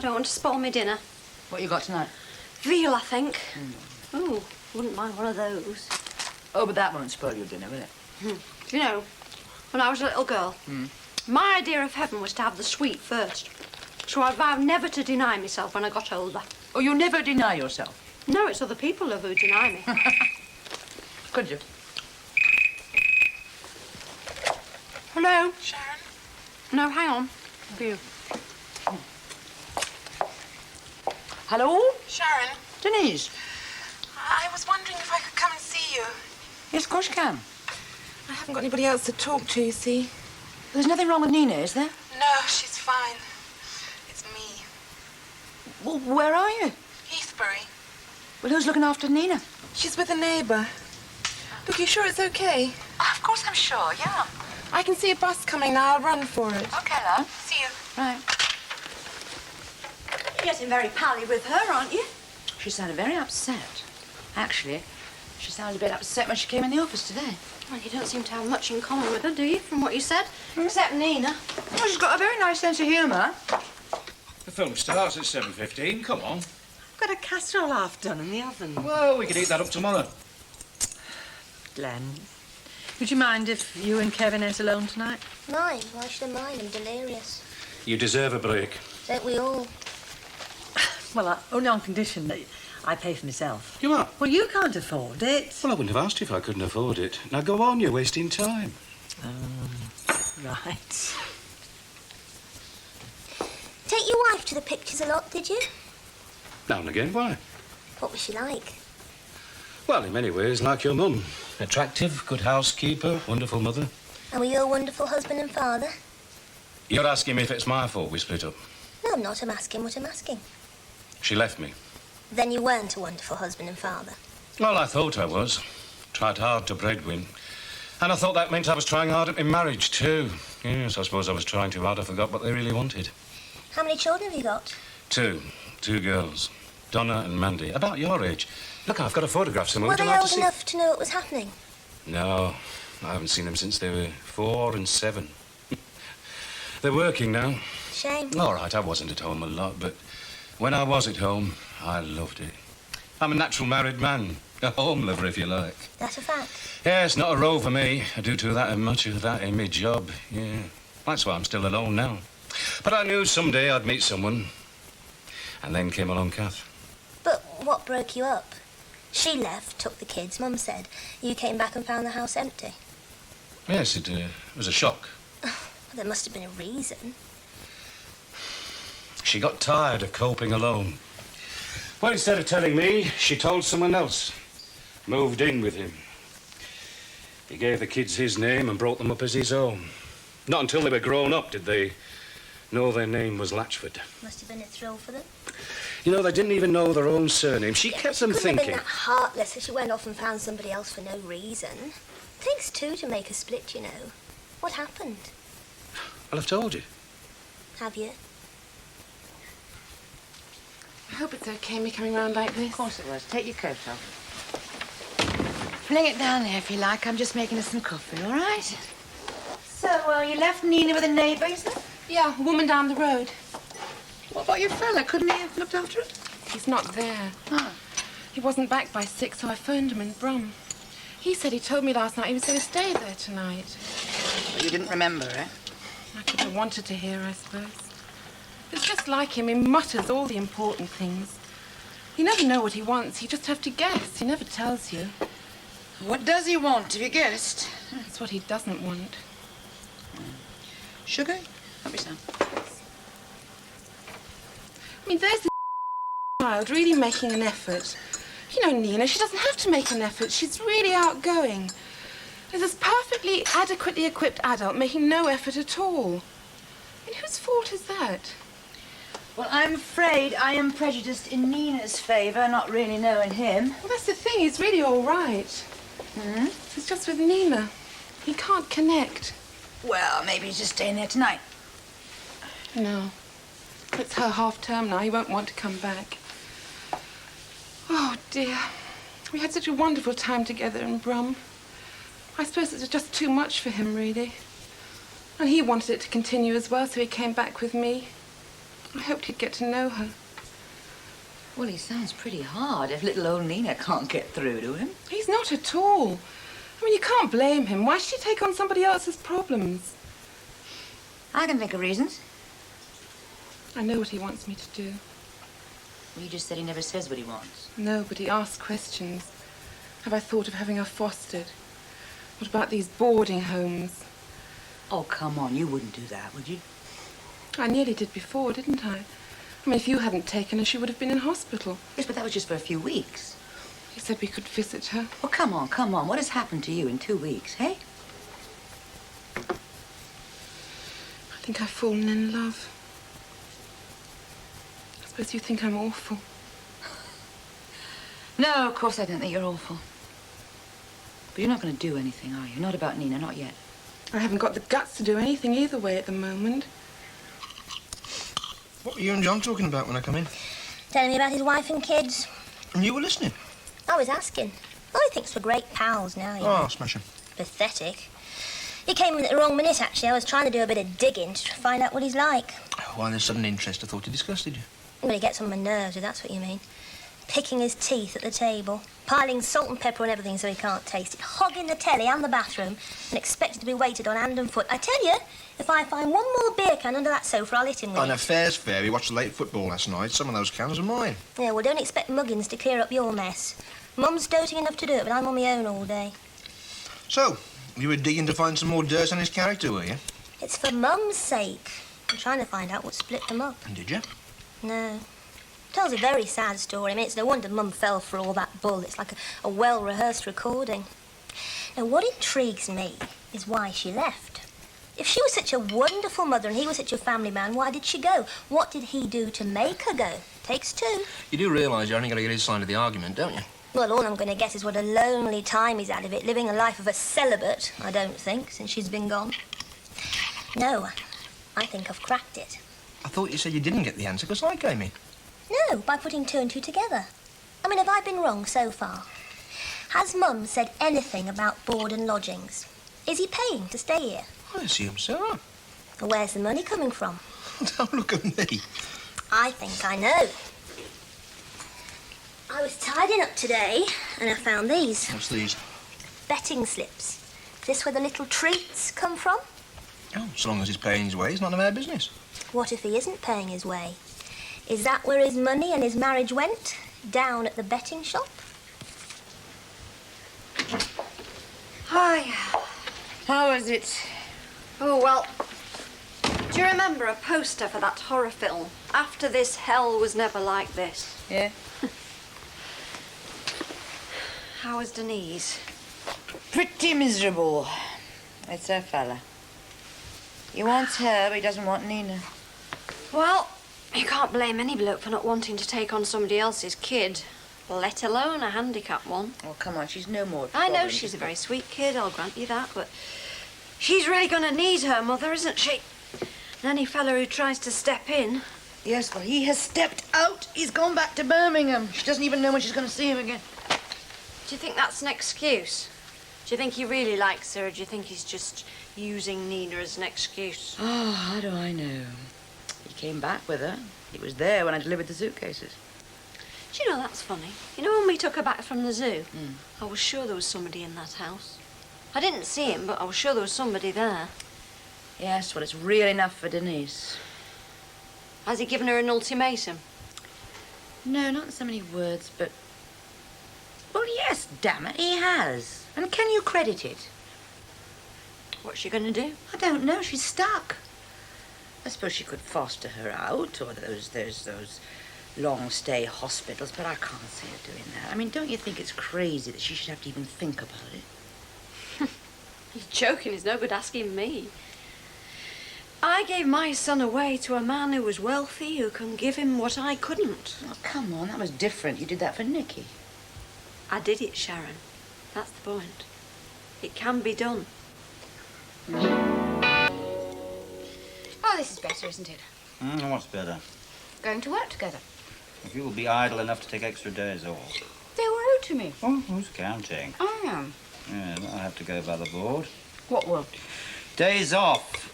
don't want to spoil my dinner. What you got tonight? Veal, I think. Oh, wouldn't mind one of those. Oh, but that won't spoil your dinner, will it? You know, when I was a little girl, my idea of heaven was to have the sweet first. So I vowed never to deny myself when I got older. Oh, you'll never deny yourself? No, it's other people who deny me. Could you? Hello? Sharon? No, hang on. For you. Hello? Sharon? Denise? I was wondering if I could come and see you. Yes, of course you can. I haven't got anybody else to talk to, you see. There's nothing wrong with Nina, is there? No, she's fine. It's me. Well, where are you? Heathbury. Well, who's looking after Nina? She's with a neighbour. Look, you sure it's okay? Oh, of course I'm sure, yeah. I can see a bus coming now. I'll run for it. OK, love. See you. Right. You're getting very pally with her, aren't you? She sounded very upset. Actually, she sounded a bit upset when she came in the office today. Well, you don't seem to have much in common with her, do you, from what you said? Except Nina. Well, she's got a very nice sense of humour. The film starts at 7:15. Come on. I've got a casserole half done in the oven. Well, we could eat that up tomorrow. Glenn, would you mind if you and Kevin ate alone tonight? Mind? Why should I mind? I'm delirious. You deserve a break. Don't we all? Well, only on condition that I pay for myself. You are? Well, you can't afford it. Well, I wouldn't have asked you if I couldn't afford it. Now, go on, you're wasting time. Right. Take your wife to the pictures a lot, did you? Now and again, why? What was she like? Well, in many ways, like your mum. Attractive, good housekeeper, wonderful mother. And were you a wonderful husband and father? You're asking me if it's my fault we split up. No, I'm not. I'm asking what I'm asking. She left me. Then you weren't a wonderful husband and father. Well, I thought I was. Tried hard to breadwin. And I thought that meant I was trying hard at my marriage, too. Yes, I suppose I was trying too hard. I forgot what they really wanted. How many children have you got? Two girls. Donna and Mandy. About your age. Look, I've got a photograph somewhere. Were Would you they like old to see? enough to know what was happening? No, I haven't seen them since they were 4 and 7. They're working now. Shame. All right, I wasn't at home a lot, but when I was at home, I loved it. I'm a natural married man. A home lover, if you like. That's a fact. Yeah, it's not a role for me. I do too that much of that in my job, yeah. That's why I'm still alone now. But I knew someday I'd meet someone. And then came along Kath. But what broke you up? She left, took the kids, Mum said. You came back and found the house empty. Yes, it was a shock. Well, there must have been a reason. She got tired of coping alone. Well, instead of telling me, she told someone else. Moved in with him. He gave the kids his name and brought them up as his own. Not until they were grown up did they know their name was Latchford. Must have been a thrill for them. You know, they didn't even know their own surname. She kept them Couldn't have thinking. been that heartless that she went off and found somebody else for no reason. Takes two to make a split, you know. What happened? Well, I've told you. Have you? I hope it's okay, me coming round like this. Of course it was. Take your coat off. Fling it down there if you like. I'm just making us some coffee, all right? So, you left Nina with a neighbour, is it? Yeah, a woman down the road. What about your fella? Couldn't he have looked after it? He's not there. Oh. He wasn't back by 6, so I phoned him in Brum. He said he told me last night he was going to stay there tonight. But you didn't remember, eh? I could have wanted to hear, I suppose. It's just like him. He mutters all the important things. You never know what he wants. You just have to guess. He never tells you. What does he want, have you guessed? That's what he doesn't want. Sugar? Help me some. I mean, there's the child really making an effort. You know, Nina, she doesn't have to make an effort. She's really outgoing. There's this perfectly adequately equipped adult making no effort at all. I mean, whose fault is that? Well, I'm afraid I am prejudiced in Nina's favour, not really knowing him. Well, that's the thing. He's really all right. It's just with Nina. He can't connect. Well, maybe he's just staying there tonight. No. It's her half-term now. He won't want to come back. Oh, dear. We had such a wonderful time together in Brum. I suppose it was just too much for him, really. And he wanted it to continue as well, so he came back with me. I hoped he'd get to know her. Well, he sounds pretty hard if little old Nina can't get through to him. He's not at all. I mean, you can't blame him. Why should he take on somebody else's problems? I can think of reasons. I know what he wants me to do. Well, you just said he never says what he wants. No, but he asks questions. Have I thought of having her fostered? What about these boarding homes? Oh, come on, you wouldn't do that, would you? I nearly did before, didn't I? I mean, if you hadn't taken her, she would have been in hospital. Yes, but that was just for a few weeks. He said we could visit her. Well, come on, come on. What has happened to you in 2 weeks, hey? I think I've fallen in love. I suppose you think I'm awful. No, of course I don't think you're awful. But you're not going to do anything, are you? Not about Nina, not yet. I haven't got the guts to do anything either way at the moment. What were you and John talking about when I come in? Telling me about his wife and kids. And you were listening? I was asking. Oh, he thinks we're great pals now, you know. Oh, smashing. Pathetic. He came in at the wrong minute, actually. I was trying to do a bit of digging to find out what he's like. Why, in a sudden interest, I thought he disgusted you. Well, he gets on my nerves, if that's what you mean. Picking his teeth at the table, piling salt and pepper on everything so he can't taste it, hogging the telly and the bathroom, and expected to be waited on hand and foot. I tell you, if I find one more beer can under that sofa, I'll hit him with Oh, it. no, fair's fair. We watched the late football last night. Some of those cans are mine. Yeah, well, don't expect Muggins to clear up your mess. Mum's doting enough to do it, but I'm on my own all day. So, you were digging to find some more dirt on his character, were you? It's for Mum's sake. I'm trying to find out what split them up. And did you? No. Tells a very sad story. I mean, it's no wonder Mum fell for all that bull. It's like a well-rehearsed recording. Now, what intrigues me is why she left. If she was such a wonderful mother and he was such a family man, why did she go? What did he do to make her go? Takes two. You do realise you're only going to get his side of the argument, don't you? Well, all I'm going to guess is what a lonely time he's had of it, living a life of a celibate, I don't think, since she's been gone. No, I think I've cracked it. I thought you said you didn't get the answer because I came in. No, by putting two and two together. I mean, have I been wrong so far? Has Mum said anything about board and lodgings? Is he paying to stay here? I assume so. Or where's the money coming from? Don't look at me. I think I know. I was tidying up today and I found these. What's these? Betting slips. Is this where the little treats come from? Oh, so long as he's paying his way, it's none of our business. What if he isn't paying his way? Is that where his money and his marriage went? Down at the betting shop? Hi. How is it? Oh, well, do you remember a poster for that horror film? After this, hell was never like this. Yeah? How is Denise? Pretty miserable. It's her fella. He wants her, but he doesn't want Nina. Well, you can't blame any bloke for not wanting to take on somebody else's kid, let alone a handicapped one. Oh, come on, she's no more I know trouble. she's a very sweet kid, I'll grant you that, but she's really going to need her mother, isn't she? And any fella who tries to step in... Yes, well, he has stepped out. He's gone back to Birmingham. She doesn't even know when she's going to see him again. Do you think that's an excuse? Do you think he really likes her, or do you think he's just using Nina as an excuse? Oh, how do I know? He came back with her. He was there when I delivered the suitcases. Do you know, that's funny. You know when we took her back from the zoo? I was sure there was somebody in that house. I didn't see him, but I was sure there was somebody there. Yes, well, it's real enough for Denise. Has he given her an ultimatum? No, not in so many words, but... Well, yes, damn it, he has. And can you credit it? What's she going to do? I don't know. She's stuck. I suppose she could foster her out, or there's those long-stay hospitals, but I can't see her doing that. I mean, don't you think it's crazy that she should have to even think about it? You're joking. It's no good asking me. I gave my son away to a man who was wealthy, who can give him what I couldn't. Oh, come on, that was different. You did that for Nicky. I did it, Sharon. That's the point. It can be done. Oh, this is better, isn't it? What's better? Going to work together. If you will be idle enough to take extra days off. They were owed to me. Oh, who's counting? I am. Yeah, I'll have to go by the board. What will? Days off.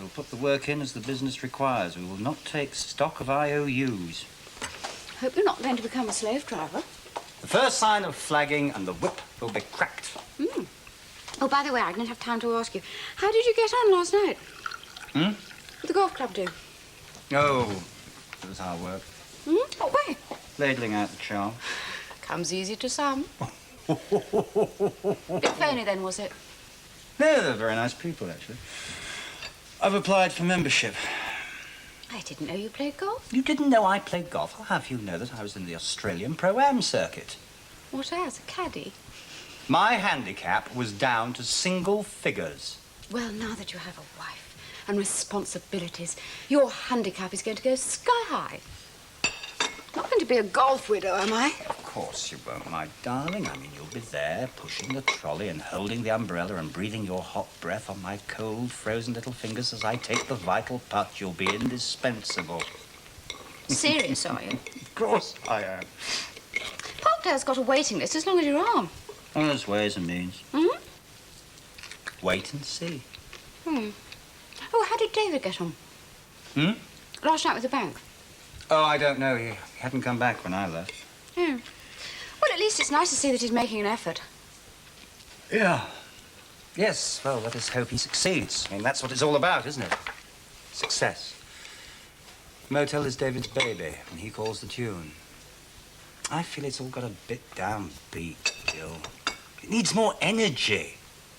We'll put the work in as the business requires. We will not take stock of IOUs. Hope you're not going to become a slave driver. The first sign of flagging and the whip will be cracked. Mm. Oh, by the way, I didn't have time to ask you. How did you get on last night? Hmm? What did the golf club do? Oh, it was hard work. What way? Ladling out the charm. Comes easy to some. Bit phony then, was it? No, they're very nice people, actually. I've applied for membership. I didn't know you played golf. You didn't know I played golf? I'll have you know that I was in the Australian Pro-Am circuit. What as, a caddie? My handicap was down to single figures. Well, now that you have a wife and responsibilities, your handicap is going to go sky high. Not going to be a golf widow, am I? Of course you won't, my darling. I mean, you'll be there, pushing the trolley and holding the umbrella and breathing your hot breath on my cold, frozen little fingers as I take the vital putt. You'll be indispensable. Serious, are you? Of course I am. Parkdale's got a waiting list as long as your arm. Well, there's ways and means. Hmm? Wait and see. Oh, how did David get on? Last night with the bank? Oh, I don't know. He hadn't come back when I left. Well, at least it's nice to see that he's making an effort. Yeah. Yes, well, let us hope he succeeds. I mean, that's what it's all about, isn't it? Success. Motel is David's baby, and he calls the tune. I feel it's all got a bit downbeat, Gil. It needs more energy.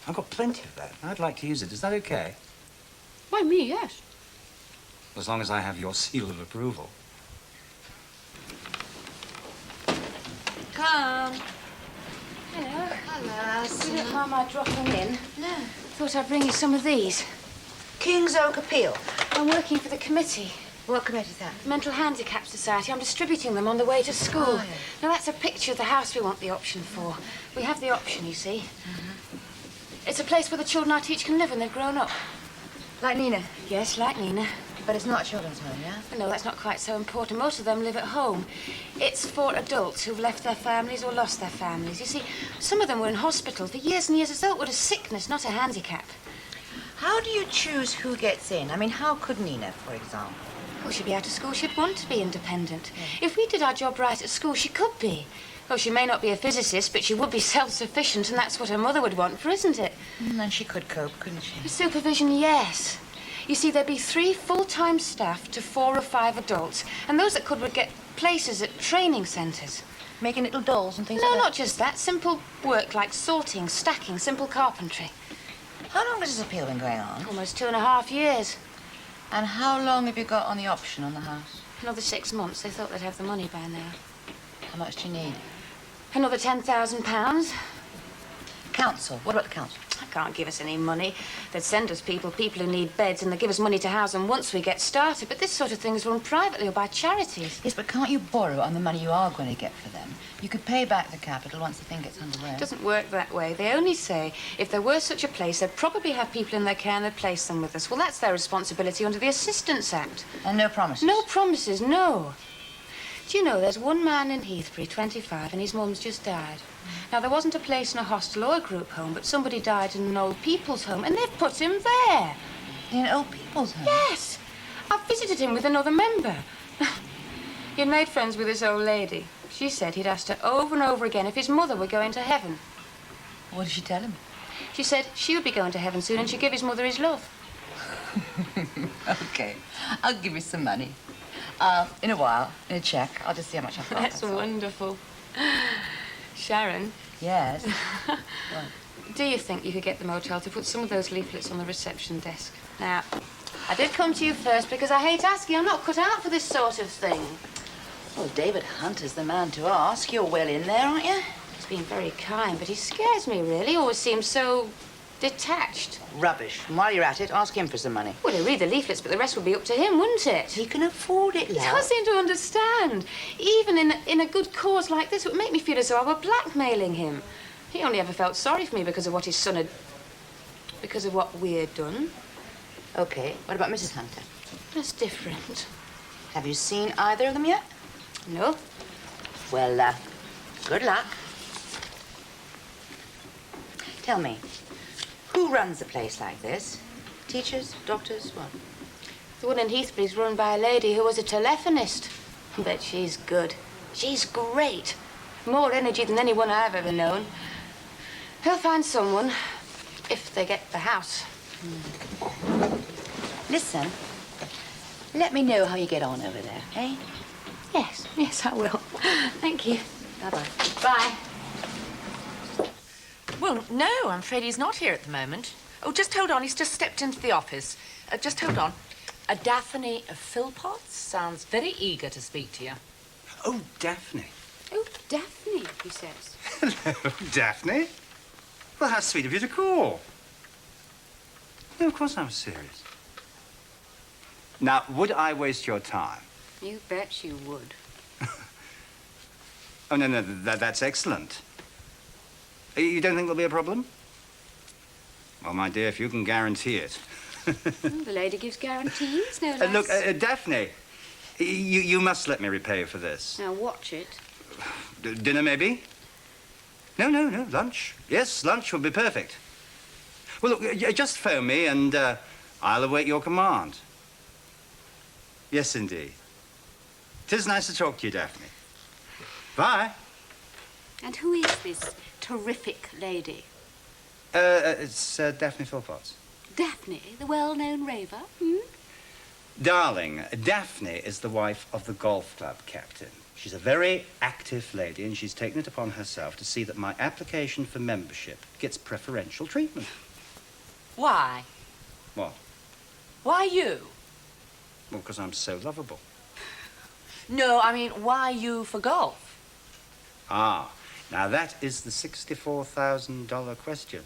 I've got plenty of that. I'd like to use it. Is that okay? Why, me, yes. As long as I have your seal of approval. Come. Hello. Alas. You don't mind my dropping in? No. Thought I'd bring you some of these. King's Oak Appeal. I'm working for the committee. What committee's that? Mental Handicap Society. I'm distributing them on the way to school. Oh, yeah. Now, that's a picture of the house we want the option for. We have the option, you see. It's a place where the children I teach can live when they've grown up. Like Nina. Yes, like Nina. But it's not a children's home, yeah? No, that's not quite so important. Most of them live at home. It's for adults who've left their families or lost their families. You see, some of them were in hospital for years and years as though it were a sickness, not a handicap. How do you choose who gets in? I mean, how could Nina, for example? Oh, she'd be out of school. She'd want to be independent. If we did our job right at school, she could be. Oh, she may not be a physicist, but she would be self-sufficient, and that's what her mother would want for, isn't it? And she could cope, couldn't she? With supervision, yes. You see, there'd be 3 full-time staff to 4 or 5 adults, and those that could would get places at training centres. Making little dolls and things No, like that? not just that. Simple work like sorting, stacking, simple carpentry. How long has this appeal been going on? Almost 2.5 years. And how long have you got on the option on the house? Another 6 months. They thought they'd have the money by now. How much do you need? Another £10,000. Council. What about the council? I can't give us any money. They'd send us people who need beds, and they give us money to house them once we get started. But this sort of thing is run privately or by charities. Yes, but can't you borrow on the money you are going to get for them? You could pay back the capital once the thing gets underway. It doesn't work that way. They only say if there were such a place, they'd probably have people in their care and they'd place them with us. Well, that's their responsibility under the Assistance Act. And no promises? No promises, no. Do you know, there's one man in Heathbury, 25, and his mum's just died. Now, there wasn't a place in a hostel or a group home, but somebody died in an old people's home, and they've put him there. In an old people's home? Yes. I've visited him with another member. He'd made friends with this old lady. She said he'd asked her over and over again if his mother were going to heaven. What did she tell him? She said she would be going to heaven soon, and she'd give his mother his love. Okay, I'll give you some money. In a while, in a cheque. I'll just see how much I've got. That's wonderful. Sharon. Yes? What? Do you think you could get the motel to put some of those leaflets on the reception desk? Now, I did come to you first because I hate asking. I'm not cut out for this sort of thing. Well, David Hunter's the man to ask. You're well in there, aren't you? He's been very kind, but he scares me, really. Always seems so detached. Rubbish. And while you're at it, ask him for some money. Well, he'd read the leaflets, but the rest would be up to him, wouldn't it? He can afford it, He love. does seem to understand. Even in a good cause like this, it would make me feel as though I were blackmailing him. He only ever felt sorry for me because of what his son had... because of what we had done. Okay, what about Mrs. Hunter? That's different. Have you seen either of them yet? No. Well, good luck. Tell me, who runs a place like this? Teachers, doctors, what? The one in Heathbury's run by a lady who was a telephonist. I bet she's good. She's great. More energy than anyone I've ever known. He'll find someone, if they get the house. Listen, let me know how you get on over there, eh? Yes, I will. Thank you. Bye-bye. Bye. Well, no, I'm afraid he's not here at the moment. Oh, just hold on. He's just stepped into the office. Just hold on. Daphne Philpotts sounds very eager to speak to you. Oh, Daphne. Oh, Daphne, he says. Hello, Daphne. Well, how sweet of you to call. No, of course I was serious. Now, would I waste your time? You bet you would. Oh, no, that's excellent. You don't think there'll be a problem? Well, my dear, if you can guarantee it. The lady gives guarantees, no less. Look, Daphne, you must let me repay you for this. Now, watch it. Dinner, maybe? No, lunch. Yes, lunch would be perfect. Well, look, just phone me and I'll await your command. Yes, indeed. 'Tis nice to talk to you, Daphne. Bye. And who is this terrific lady? It's Daphne Philpotts. Daphne, the well-known raver, Darling, Daphne is the wife of the golf club captain. She's a very active lady, and she's taken it upon herself to see that my application for membership gets preferential treatment. Why? What? Why you? Well, because I'm so lovable. No, I mean, why you for golf? Ah, now that is the $64,000 question.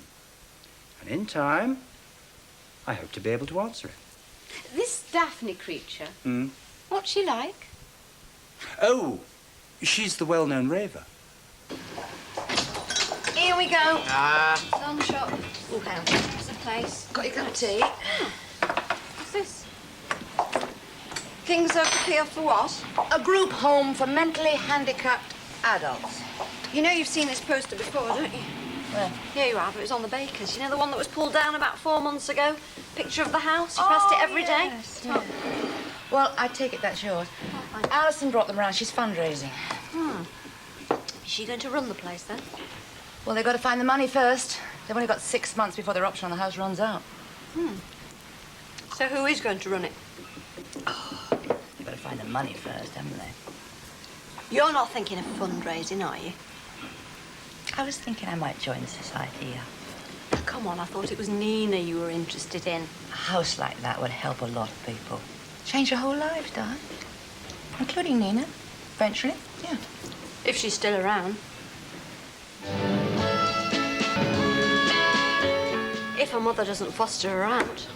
And in time, I hope to be able to answer it. This Daphne creature, Hmm? what's she like? Oh, she's the well-known raver. Here we go. Ah. Sun shop. Oh, hang on. There's the place. Got your cup of tea? What's this? Things over here for what? A group home for mentally handicapped adults. You know you've seen this poster before, don't you? Where? Yeah, you have. It was on the baker's. You know the one that was pulled down about 4 months ago? Picture of the house. You passed it every day. Yeah. Well, I take it that's yours. Alison brought them round. She's fundraising. Is she going to run the place then? Well, they've got to find the money first. They've only got 6 months before their option on the house runs out. So who is going to run it? They've got to find the money first, haven't they? You're not thinking of fundraising, are you? I was thinking I might join the society, yeah. Come on, I thought it was Nina you were interested in. A house like that would help a lot of people. Change your whole lives, Di. Including Nina, eventually, yeah. If she's still around. If her mother doesn't foster her out.